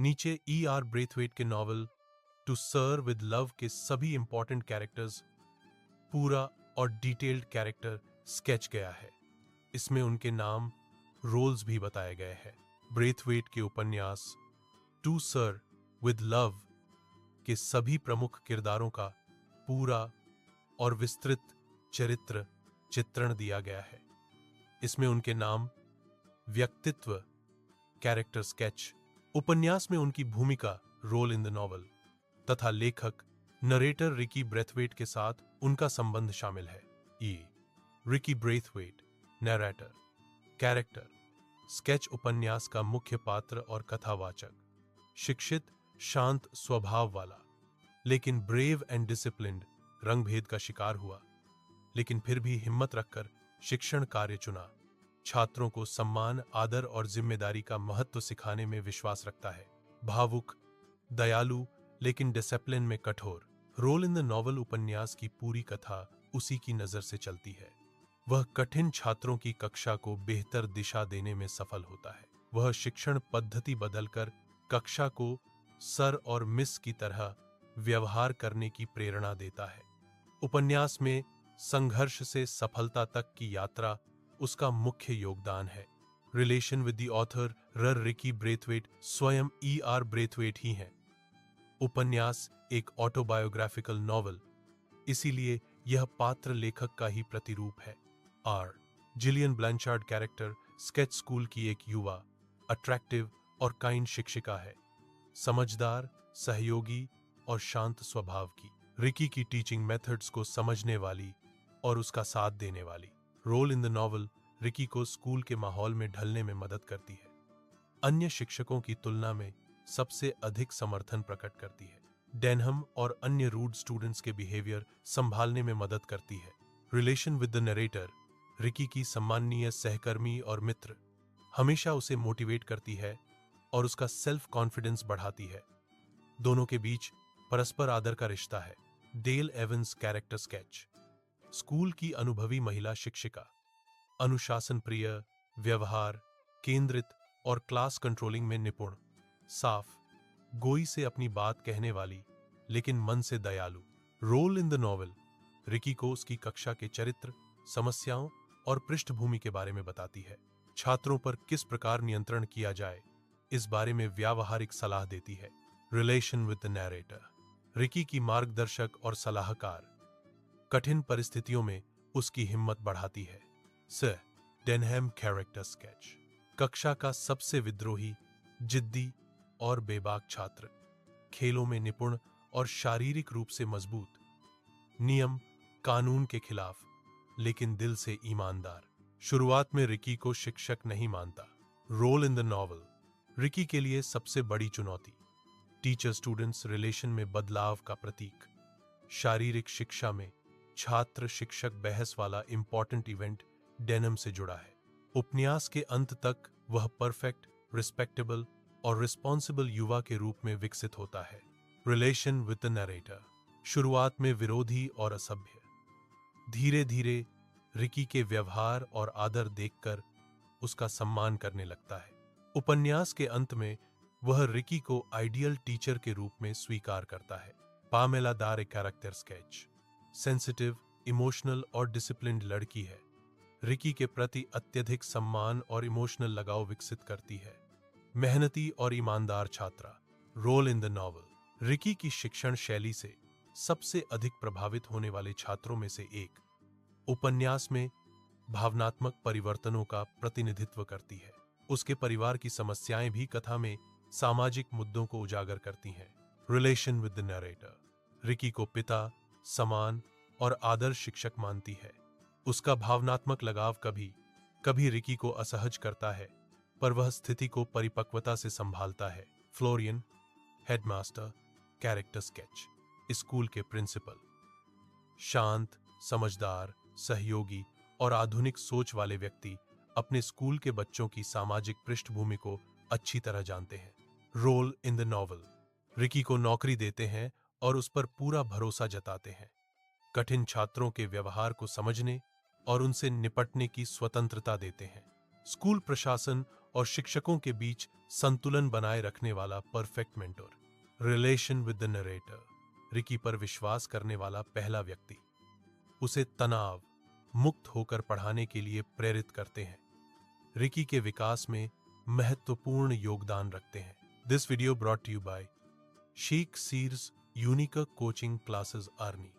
नीचे E.R. Braithwaite के novel To Sir with Love के सभी इंपॉर्टेंट कैरेक्टर्स पूरा और डिटेल्ड कैरेक्टर स्केच गया है। इसमें उनके नाम, रोल्स भी बताए गए हैं। ब्रेथवेट के उपन्यास टू सर विद लव के सभी प्रमुख किरदारों का पूरा और विस्तृत चरित्र चित्रण दिया गया है। इसमें उनके नाम, व्यक्तित्व, कैरेक्टर स्केच, उपन्यास में उनकी भूमिका, रोल इन द नॉवल तथा लेखक नरेटर रिकी ब्रेथवेट के साथ उनका संबंध शामिल है। Ricky Braithwaite, narrator, character sketch उपन्यास का मुख्य पात्र और कथावाचक, शिक्षित, शांत स्वभाव वाला, लेकिन ब्रेव एंड डिसिप्लिन्ड, रंगभेद का शिकार हुआ, लेकिन फिर भी हिम्मत रखकर शिक्षण कार्य चुना, छात्रों को सम्मान, आदर और जिम्मेदारी का महत्व सिखाने में विश्वास रखता है, भावुक, दयालु, लेकिन डिसिप्लिन में कठोर। रोल इन द नॉवल उपन्यास की पूरी कथा उसी की नजर से चलती है। वह कठिन छात्रों की कक्षा को बेहतर दिशा देने में सफल होता है। वह शिक्षण पद्धति बदलकर कक्षा को सर और मिस की तरह व्यवहार करने की प्रेरणा देता है। उपन्यास में संघर्ष से सफलता तक की यात्रा उसका मुख्य योगदान है। Relation with the author Ricky Braithwaite स्वयं E.R. ब्रेथवेट ही हैं। उपन्यास एक ऑटोबायोग्राफिकल नॉवल, इसीलिए यह पात्र लेखक का ही प्रतिरूप है। जिलियन ब्लैंचार्ड कैरेक्टर स्केच स्कूल की एक युवा, अट्रैक्टिव और काइंड शिक्षिका है, समझदार, सहयोगी और शांत स्वभाव की। रिकी की टीचिंग मेथड्स को समझने वाली और उसका साथ देने वाली। Role in the novel Ricky को स्कूल के माहौल में ढलने में मदद करती है। अन्य शिक्षकों की तुलना में सबसे अधिक समर्थन प्रकट करती है। डेनहम और अन्य रूड स्टूडेंट्स के बिहेवियर संभालने में मदद करती है। Relation with the narrator Ricky की सम्माननीय सहकर्मी और मित्र, हमेशा उसे मोटिवेट करती है और उसका सेल्फ कॉन्फिडेंस बढ़ाती है। दोनों के बीच परस्पर आदर का रिश्ता है। Dale Evans character sketch, school की अनुभवी महिला शिक्षिका, अनुशासन प्रिय, व्यवहार केंद्रित और क्लास कंट्रोलिंग में निपुण, साफ गोई से अपनी बात कहने वाली, लेकिन मन से दयालु। Role in the novel Ricky को उसकी कक्षा के चरित्र, समस्याओं और पृष्ठभूमि के बारे में बताती है। छात्रों पर किस प्रकार नियंत्रण किया जाए, इस बारे में व्यावहारिक सलाह देती है। Relation with the narrator Ricky की मार्गदर्शक और सलाहकार, कठिन परिस्थितियों में उसकी हिम्मत बढ़ाती है। सर डेनहम कैरेक्टर स्केच, कक्षा का सबसे विद्रोही, जिद्दी और बेबाक छात्र, खेलों में निपुण और शारीरिक रूप से मजबूत, नियम कानून के खिलाफ लेकिन दिल से ईमानदार। शुरुआत में रिकी को शिक्षक नहीं मानता। Role in the novel Ricky के लिए सबसे बड़ी चुनौती, टीचर स्टूडेंट्स रिलेशन में बदलाव का प्रतीक। शारीरिक शिक्षा में छात्र शिक्षक बहस वाला इंपॉर्टेंट इवेंट डेनम से जुड़ा है। उपन्यास के अंत तक वह परफेक्ट, रिस्पेक्टेबल और रिस्पॉन्सिबल युवा के रूप में विकसित होता है। रिलेशन विद द नरेटर शुरुआत में विरोधी और असभ्य, धीरे धीरे रिकी के व्यवहार और आदर देखकर उसका सम्मान करने लगता है। उपन्यास के अंत में वह रिकी को आइडियल टीचर के रूप में स्वीकार करता है। पामेला दार एक कैरेक्टर स्केच, सेंसिटिव, इमोशनल और डिसिप्लिन्ड लड़की है। रिकी के प्रति अत्यधिक सम्मान और इमोशनल लगाव विकसित करती है। मेहनती और ईमानदार छात्रा। Role in the novel Ricky की शिक्षण शैली से सबसे अधिक प्रभावित होने वाले छात्रों में से एक, उपन्यास में भावनात्मक परिवर्तनों का प्रतिनिधित्व करती है। उसके परिवार की समस्याएं भी कथा में सामाजिक मुद्दों को उजागर करती हैं। Relation with the narrator Ricky को पिता, समान और आदर्श शिक्षक मानती है। उसका भावनात्मक लगाव कभी कभी रिकी को असहज करता है, पर वह स्थिति को परिपक्वता से संभालता है। Florian, headmaster, character sketch, school के प्रिंसिपल, शांत, समझदार, सहयोगी और आधुनिक सोच वाले व्यक्ति अपने स्कूल के बच्चों की सामाजिक पृष्ठभूमि को अच्छी तरह जानते हैं। Role in the novel Ricky को नौकरी देते हैं और उस पर पूरा भरोसा जताते हैं। कठिन छात्रों के व्यवहार को समझने और उनसे निपटने की स्वतंत्रता देते हैं। स्कूल प्रशासन और शिक्षकों के बीच संतुलन बनाए रखने वाला perfect mentor. Relation with the narrator. Ricky पर विश्वास करने वाला पहला व्यक्ति उसे तनाव मुक्त होकर पढ़ाने के लिए प्रेरित करते हैं, रिकी के विकास में महत्वपूर्ण योगदान रखते हैं। This video brought to you by शीख सीर्स यूनिक कोचिंग क्लासेस आर्नी।